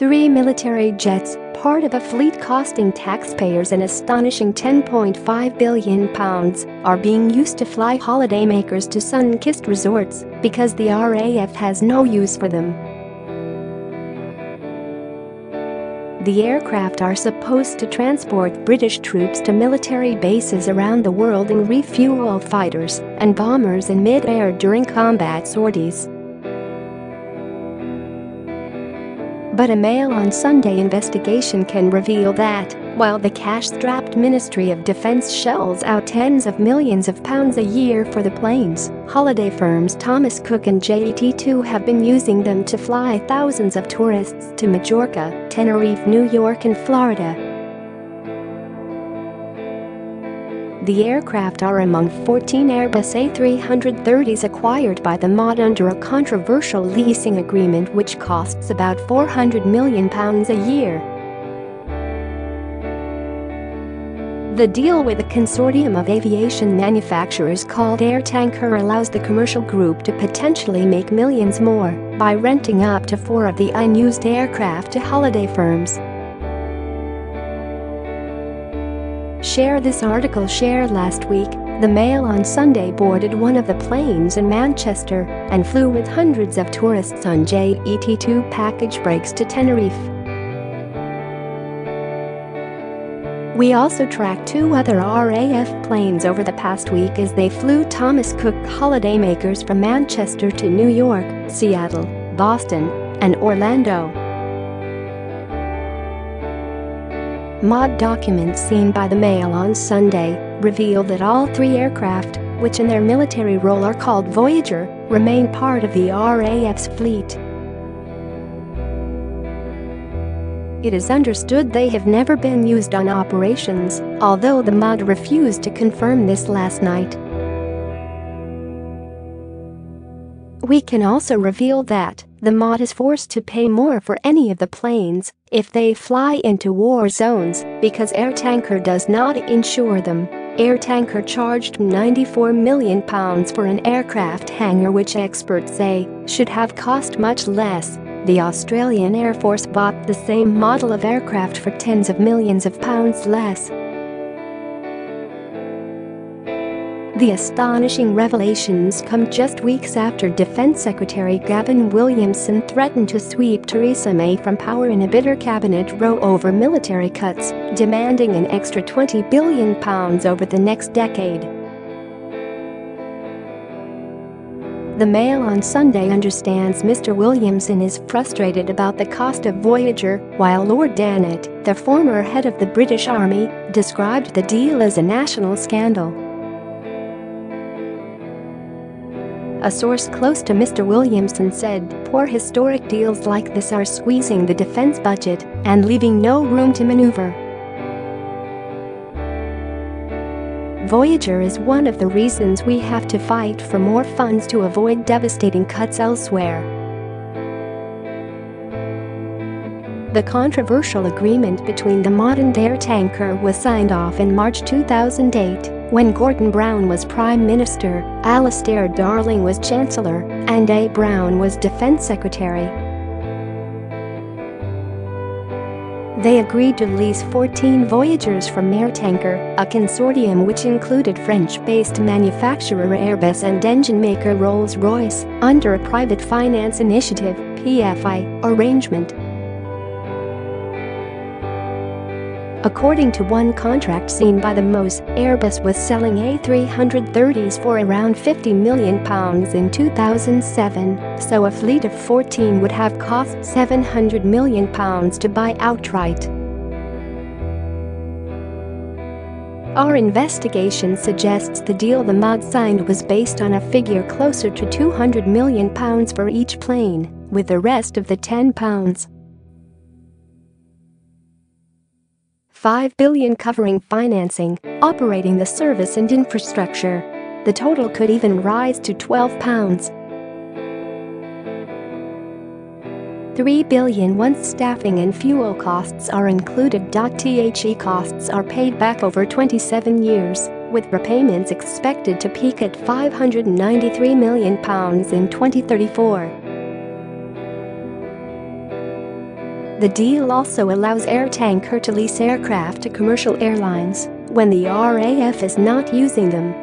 3 military jets, part of a fleet costing taxpayers an astonishing £10.5 billion, are being used to fly holidaymakers to sun-kissed resorts because the RAF has no use for them. The aircraft are supposed to transport British troops to military bases around the world and refuel fighters and bombers in mid-air during combat sorties. But a Mail on Sunday investigation can reveal that, while the cash-strapped Ministry of Defence shells out tens of millions of pounds a year for the planes, holiday firms Thomas Cook and JET2 have been using them to fly thousands of tourists to Majorca, Tenerife, New York and Florida. The aircraft are among 14 Airbus A330s acquired by the MoD under a controversial leasing agreement which costs about £400 million a year. The deal with a consortium of aviation manufacturers called Airtanker allows the commercial group to potentially make millions more by renting up to 4 of the unused aircraft to holiday firms. Share this article shared last week. The Mail on Sunday boarded one of the planes in Manchester and flew with hundreds of tourists on JET2 package breaks to Tenerife. We also tracked 2 other RAF planes over the past week as they flew Thomas Cook holidaymakers from Manchester to New York, Seattle, Boston, and Orlando. MoD documents seen by the Mail on Sunday reveal that all 3 aircraft, which in their military role are called Voyager, remain part of the RAF's fleet. It is understood they have never been used on operations, although the MoD refused to confirm this last night. We can also reveal that the MoD is forced to pay more for any of the planes if they fly into war zones because Airtanker does not insure them. Airtanker charged £94 million for an aircraft hangar which experts say should have cost much less. The Australian Air Force bought the same model of aircraft for tens of millions of pounds less. The astonishing revelations come just weeks after Defence Secretary Gavin Williamson threatened to sweep Theresa May from power in a bitter cabinet row over military cuts, demanding an extra £20 billion over the next decade. The Mail on Sunday understands Mr. Williamson is frustrated about the cost of Voyager, while Lord Dannatt, the former head of the British Army, described the deal as a national scandal. A source close to Mr. Williamson said, "Poor historic deals like this are squeezing the defense budget and leaving no room to maneuver." Voyager is one of the reasons we have to fight for more funds to avoid devastating cuts elsewhere. The controversial agreement between the MoD and Airtanker was signed off in March 2008. When Gordon Brown was Prime Minister, Alastair Darling was Chancellor, and A. Brown was Defence Secretary. They agreed to lease 14 Voyagers from Airtanker, a consortium which included French-based manufacturer Airbus and engine maker Rolls-Royce, under a private finance initiative (PFI) arrangement. According to one contract seen by the MoS, Airbus was selling A330s for around £50 million in 2007, so a fleet of 14 would have cost £700 million to buy outright. Our investigation suggests the deal the MoD signed was based on a figure closer to £200 million for each plane, with the rest of the £10. $5 billion covering financing, operating the service and infrastructure. The total could even rise to £12. $3 billion once staffing and fuel costs are included. The costs are paid back over 27 years, with repayments expected to peak at £593 million in 2034. The deal also allows Air Tanker to lease aircraft to commercial airlines when the RAF is not using them.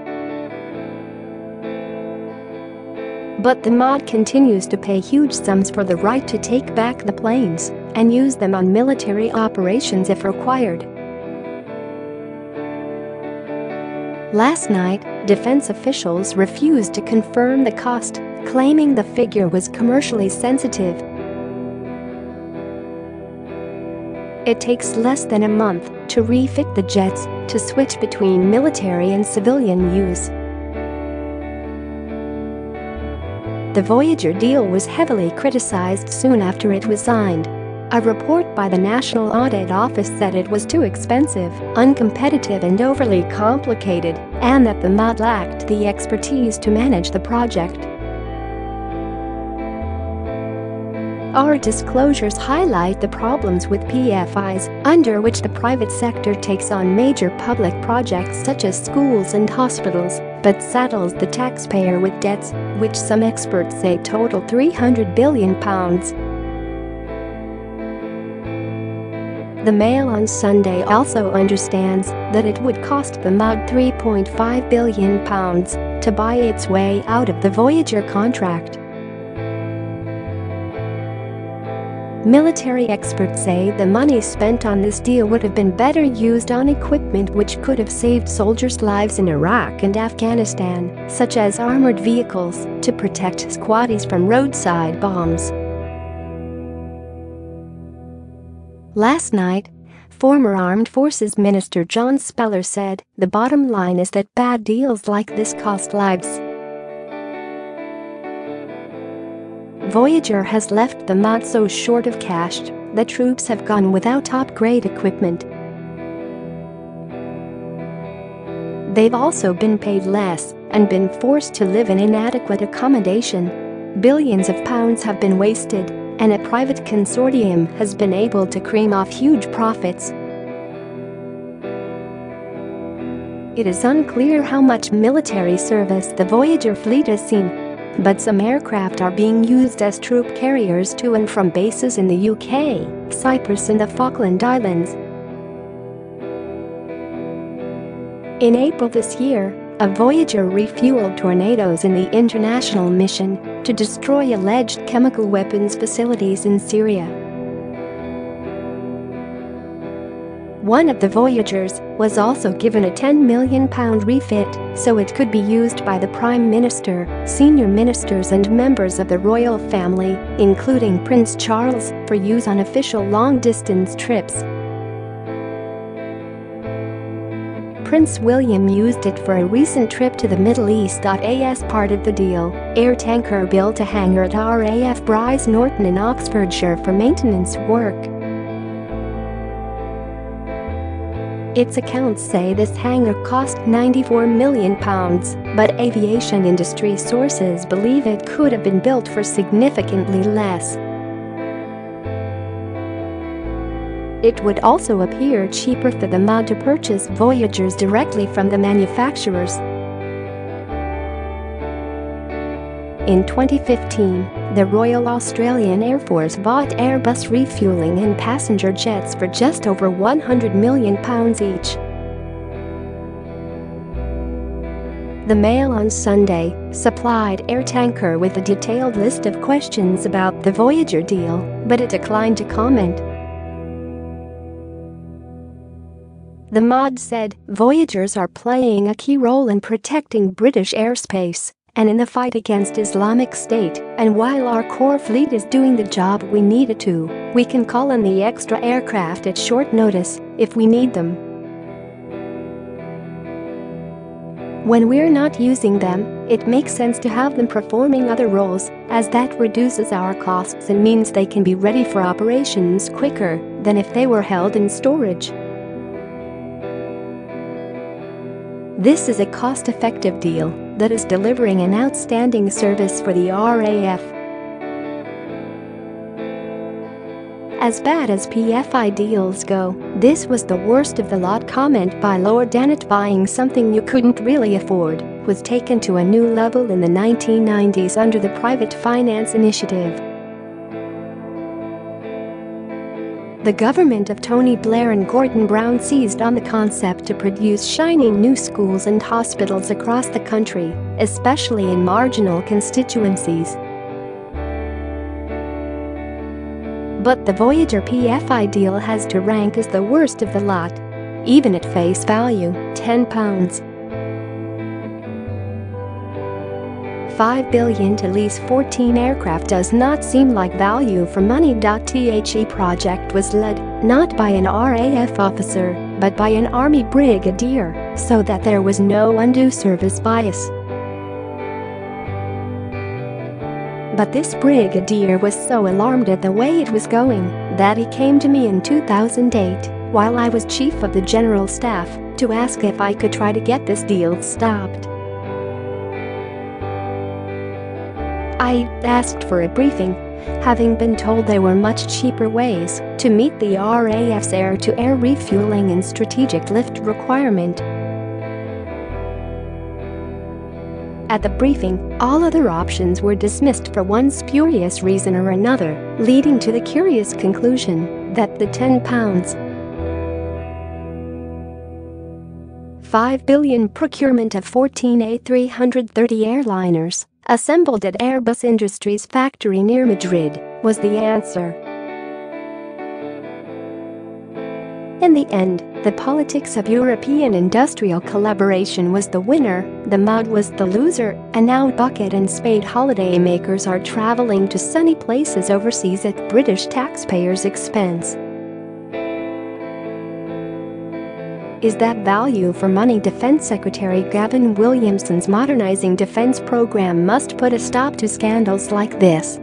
But the MoD continues to pay huge sums for the right to take back the planes and use them on military operations if required. Last night, defense officials refused to confirm the cost, claiming the figure was commercially sensitive. It takes less than a month to refit the jets to switch between military and civilian use. The Voyager deal was heavily criticized soon after it was signed. A report by the National Audit Office said it was too expensive, uncompetitive and overly complicated, and that the MoD lacked the expertise to manage the project. Our disclosures highlight the problems with PFIs, under which the private sector takes on major public projects such as schools and hospitals, but saddles the taxpayer with debts, which some experts say total £300 billion. The Mail on Sunday also understands that it would cost the MoD £3.5 billion to buy its way out of the Voyager contract. Military experts say the money spent on this deal would have been better used on equipment which could have saved soldiers' lives in Iraq and Afghanistan, such as armored vehicles to protect squaddies from roadside bombs. Last night, former Armed Forces Minister John Speller said, "The bottom line is that bad deals like this cost lives." Voyager has left the MoD so short of cash that troops have gone without top-grade equipment. They've also been paid less and been forced to live in inadequate accommodation. Billions of pounds have been wasted, and a private consortium has been able to cream off huge profits. It is unclear how much military service the Voyager fleet has seen, but some aircraft are being used as troop carriers to and from bases in the UK, Cyprus and the Falkland Islands. In April this year, a Voyager refueled tornadoes in the international mission to destroy alleged chemical weapons facilities in Syria. One of the Voyagers was also given a £10 million refit so it could be used by the Prime Minister, senior ministers and members of the royal family, including Prince Charles, for use on official long-distance trips. Prince William used it for a recent trip to the Middle East. As part of the deal, Air Tanker built a hangar at RAF Brize Norton in Oxfordshire for maintenance work. Its accounts say this hangar cost £94 million, but aviation industry sources believe it could have been built for significantly less. It would also appear cheaper for the MoD to purchase Voyagers directly from the manufacturers. In 2015, the Royal Australian Air Force bought Airbus refuelling and passenger jets for just over £100 million each. The Mail on Sunday supplied Air Tanker with a detailed list of questions about the Voyager deal, but it declined to comment. The MoD said Voyagers are playing a key role in protecting British airspace and in the fight against Islamic State, and while our core fleet is doing the job we need it to, we can call in the extra aircraft at short notice if we need them. When we're not using them, it makes sense to have them performing other roles, as that reduces our costs and means they can be ready for operations quicker than if they were held in storage. This is a cost-effective deal that is delivering an outstanding service for the RAF. As bad as PFI deals go, this was the worst of the lot. Comment by Lord Dennett. Buying something you couldn't really afford was taken to a new level in the 1990s under the Private Finance Initiative. The government of Tony Blair and Gordon Brown seized on the concept to produce shining new schools and hospitals across the country, especially in marginal constituencies. But the Voyager PFI deal has to rank as the worst of the lot. Even at face value, £10. $5 billion to lease 14 aircraft does not seem like value for money. The project was led, not by an RAF officer, but by an Army brigadier, so that there was no undue service bias. But this brigadier was so alarmed at the way it was going that he came to me in 2008, while I was chief of the general staff, to ask if I could try to get this deal stopped. I asked for a briefing, having been told there were much cheaper ways to meet the RAF's air-to-air refueling and strategic lift requirement. At the briefing, all other options were dismissed for one spurious reason or another, leading to the curious conclusion that the £10, $5 billion procurement of 14 A330 airliners, assembled at Airbus Industries factory near Madrid, was the answer. In the end, the politics of European industrial collaboration was the winner, the MoD was the loser, and now bucket and spade holidaymakers are traveling to sunny places overseas at British taxpayers' expense. Is that value for money? Defense Secretary Gavin Williamson's modernizing defense program must put a stop to scandals like this.